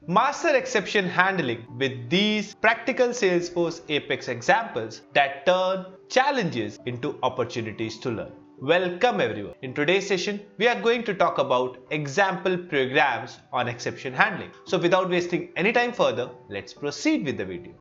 Master exception handling with these practical Salesforce Apex examples that turn challenges into opportunities to learn. Welcome everyone. In today's session, we are going to talk about example programs on exception handling. So without wasting any time further, let's proceed with the video.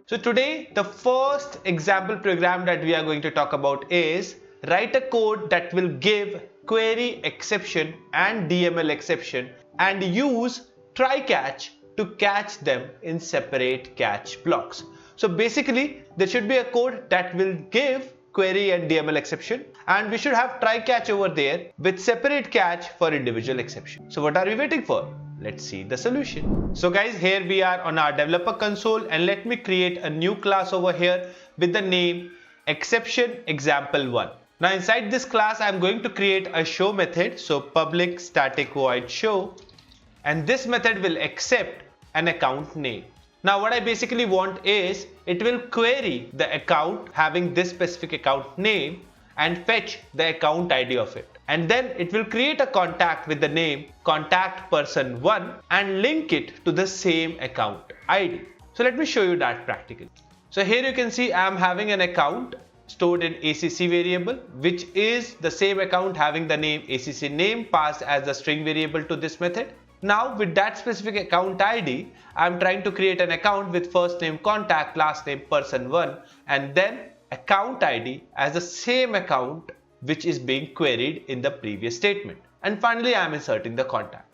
So today, the first example program that we are going to talk about is write a code that will give query exception and DML exception and use try catch to catch them in separate catch blocks. So basically, there should be a code that will give query and DML exception, and we should have try catch over there with separate catch for individual exception. So what are we waiting for? Let's see the solution. So guys, here we are on our developer console, and let me create a new class over here with the name exception example1. Now inside this class, I'm going to create a show method. So public static void show, and this method will accept an account name. Now what I basically want is it will query the account having this specific account name and fetch the account ID of it. And then it will create a contact with the name contact person 1 and link it to the same account ID. So let me show you that practically. So here you can see I'm having an account stored in ACC variable, which is the same account having the name ACC name passed as the string variable to this method. Now with that specific account ID, I'm trying to create an account with first name contact, last name person 1, and then account ID as the same account which is being queried in the previous statement. And finally, I am inserting the contact.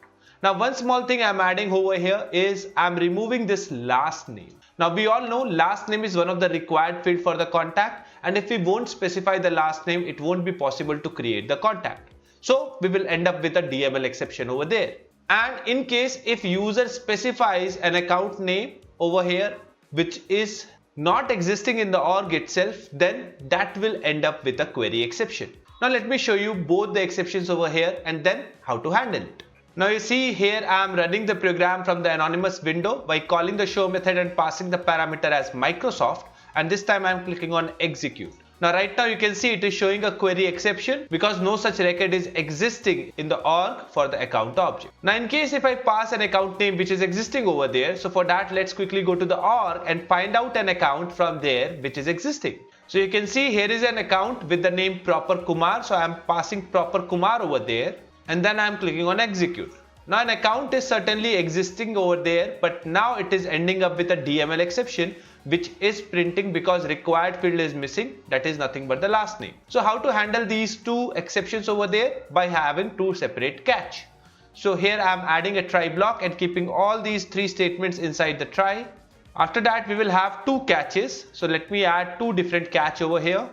Now, one small thing I'm adding over here is I'm removing this last name. Now, we all know last name is one of the required field for the contact, and if we won't specify the last name, it won't be possible to create the contact. So, we will end up with a DML exception over there. And in case if user specifies an account name over here, which is not existing in the org itself, then that will end up with a query exception. Now let me show you both the exceptions over here and then how to handle it. Now you see here I am running the program from the anonymous window by calling the show method and passing the parameter as Microsoft, and this time I am clicking on execute. Now right now you can see it is showing a query exception because no such record is existing in the org for the account object. Now in case if I pass an account name which is existing over there, so for that let's quickly go to the org and find out an account from there which is existing. So you can see here is an account with the name proper Kumar, so I am passing proper Kumar over there and then I am clicking on execute. Now an account is certainly existing over there, but now it is ending up with a DML exception which is printing because required field is missing, that is nothing but the last name. So how to handle these two exceptions over there? By having two separate catch. So here I am adding a try block and keeping all these three statements inside the try. After that we will have two catches. So let me add two different catch over here.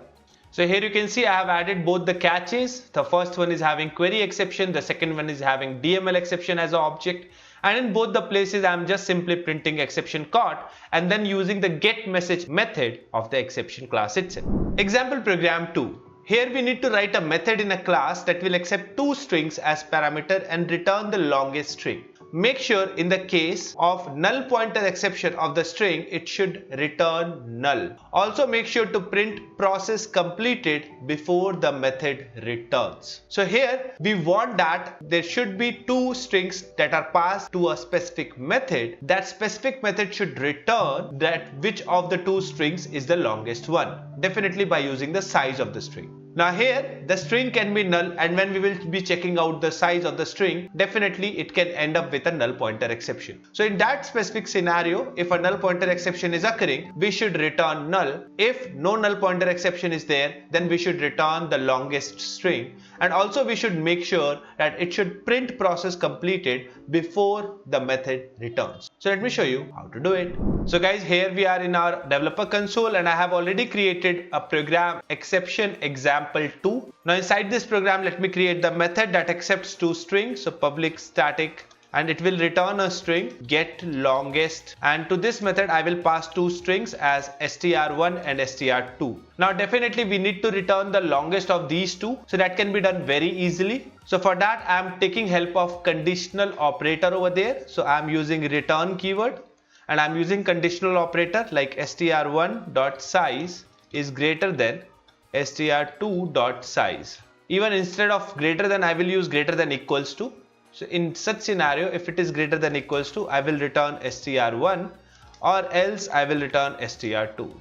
So here you can see I have added both the catches. The first one is having query exception, the second one is having DML exception as an object. And in both the places, I'm just simply printing exception caught and then using the get message method of the exception class itself. Example program 2. Here we need to write a method in a class that will accept two strings as parameter and return the longest string. Make sure in the case of null pointer exception of the string, it should return null. Also make sure to print process completed before the method returns. So here we want that there should be two strings that are passed to a specific method. That specific method should return that which of the two strings is the longest one, definitely by using the size of the string. Now here the string can be null, and when we will be checking out the size of the string, definitely it can end up with a null pointer exception. So in that specific scenario, if a null pointer exception is occurring, we should return null. If no null pointer exception is there, then we should return the longest string, and also we should make sure that it should print process completed before the method returns. So let me show you how to do it. So guys, here we are in our developer console and I have already created a program exception example2. Now inside this program, let me create the method that accepts two strings. So public static, and it will return a string get longest, and to this method I will pass two strings as str1 and str2. Now definitely we need to return the longest of these two, so that can be done very easily. So for that I am taking help of conditional operator over there. So I am using return keyword and I am using conditional operator like str1.size is greater than str2.size. Even instead of greater than, I will use greater than equals to. So in such scenario, if it is greater than equals to, I will return str1, or else I will return str2.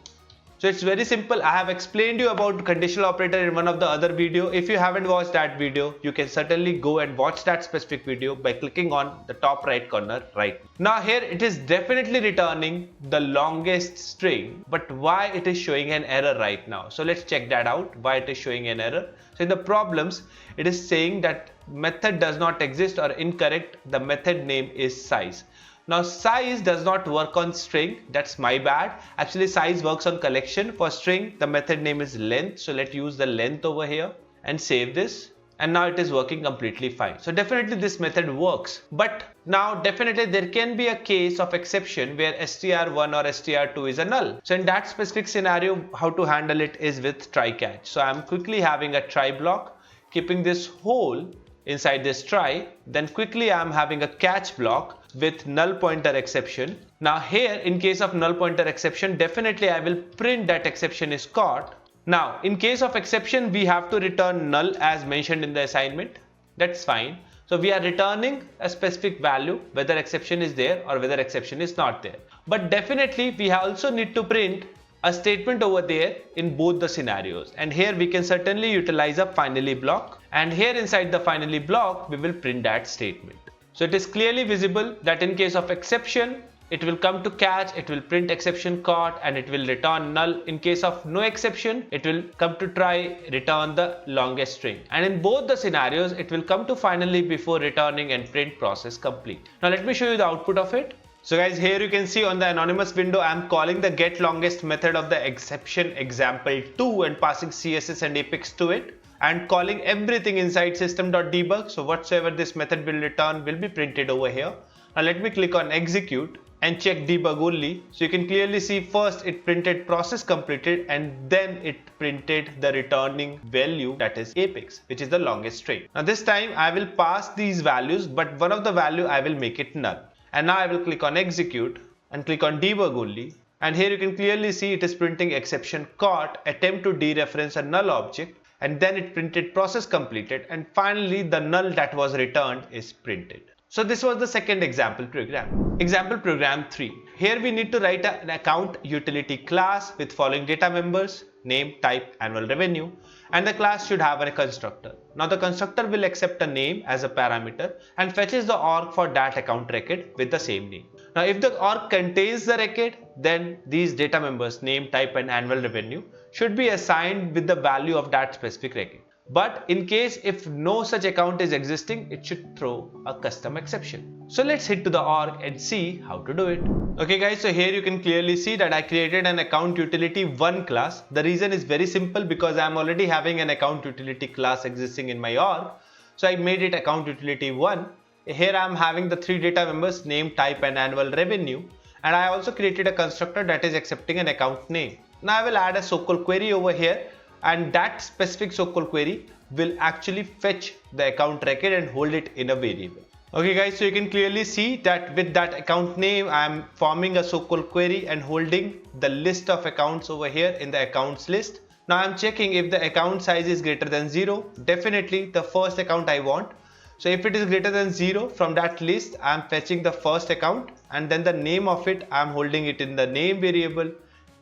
So it's very simple. I have explained you about conditional operator in one of the other video. If you haven't watched that video, you can certainly go and watch that specific video by clicking on the top right corner right. Now here it is definitely returning the longest string, but why it is showing an error right now? So let's check that out, why it is showing an error. So in the problems, it is saying that method does not exist or incorrect. The method name is size. Now size does not work on string, that's my bad. Actually size works on collection. For string, the method name is length. So let's use the length over here and save this. And now it is working completely fine. So definitely this method works. But now definitely there can be a case of exception where str1 or str2 is a null. So in that specific scenario, how to handle it is with try catch. So I'm quickly having a try block, keeping this hole inside this try, then quickly I'm having a catch block with null pointer exception. Now here in case of null pointer exception, definitely I will print that exception is caught. Now in case of exception, we have to return null as mentioned in the assignment. That's fine. So we are returning a specific value whether exception is there or whether exception is not there. But definitely we also need to print a statement over there in both the scenarios, and here we can certainly utilize a finally block, and here inside the finally block we will print that statement. So it is clearly visible that in case of exception, it will come to catch, it will print exception caught, and it will return null. In case of no exception, it will come to try, return the longest string, and in both the scenarios it will come to finally before returning and print process complete. Now let me show you the output of it. So guys, here you can see on the anonymous window, I am calling the getLongest method of the exception example2 and passing CSS and Apex to it, and calling everything inside system.debug. So whatsoever this method will return will be printed over here. Now let me click on execute and check debug only. So you can clearly see first it printed process completed, and then it printed the returning value, that is Apex, which is the longest string. Now this time I will pass these values, but one of the value I will make it null. And now I will click on execute and click on debug only, and here you can clearly see it is printing exception caught, attempt to dereference a null object, and then it printed process completed, and finally the null that was returned is printed. So this was the second example program. Example program 3. Here we need to write an account utility class with following data members: name, type, annual revenue, and the class should have a constructor. Now the constructor will accept a name as a parameter and fetches the org for that account record with the same name. Now if the org contains the record, then these data members, name, type, and annual revenue, should be assigned with the value of that specific record. But in case if no such account is existing, it should throw a custom exception. So let's head to the org and see how to do it. Okay guys, so here you can clearly see that I created an account utility 1 class. The reason is very simple, because I am already having an account utility class existing in my org. So I made it account utility 1. Here I am having the 3 data members, name, type, and annual revenue. And I also created a constructor that is accepting an account name. Now I will add a so-called query over here, and that specific so-called query will actually fetch the account record and hold it in a variable. Okay guys, so you can clearly see that with that account name, I am forming a so-called query and holding the list of accounts over here in the accounts list. Now I am checking if the account size is greater than 0. Definitely the first account I want. So if it is greater than 0, from that list I am fetching the first account, and then the name of it I am holding it in the name variable.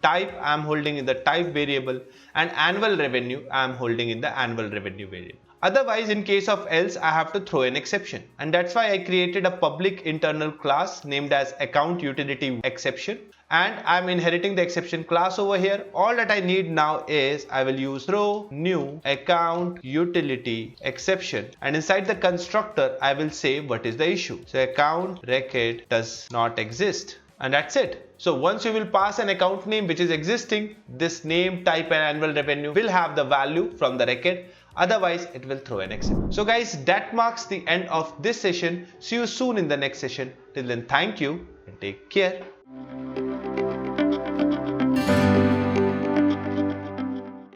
Type I am holding in the type variable, and annual revenue I am holding in the annual revenue variable. Otherwise, in case of else, I have to throw an exception, and that's why I created a public internal class named as account utility exception, and I'm inheriting the exception class over here. All that I need now is I will use row new account utility exception, and inside the constructor I will say what is the issue. So account record does not exist, and that's it. So once you will pass an account name which is existing, this name, type, and annual revenue will have the value from the record. Otherwise, it will throw an exception. So guys, that marks the end of this session. See you soon in the next session. Till then, thank you and take care.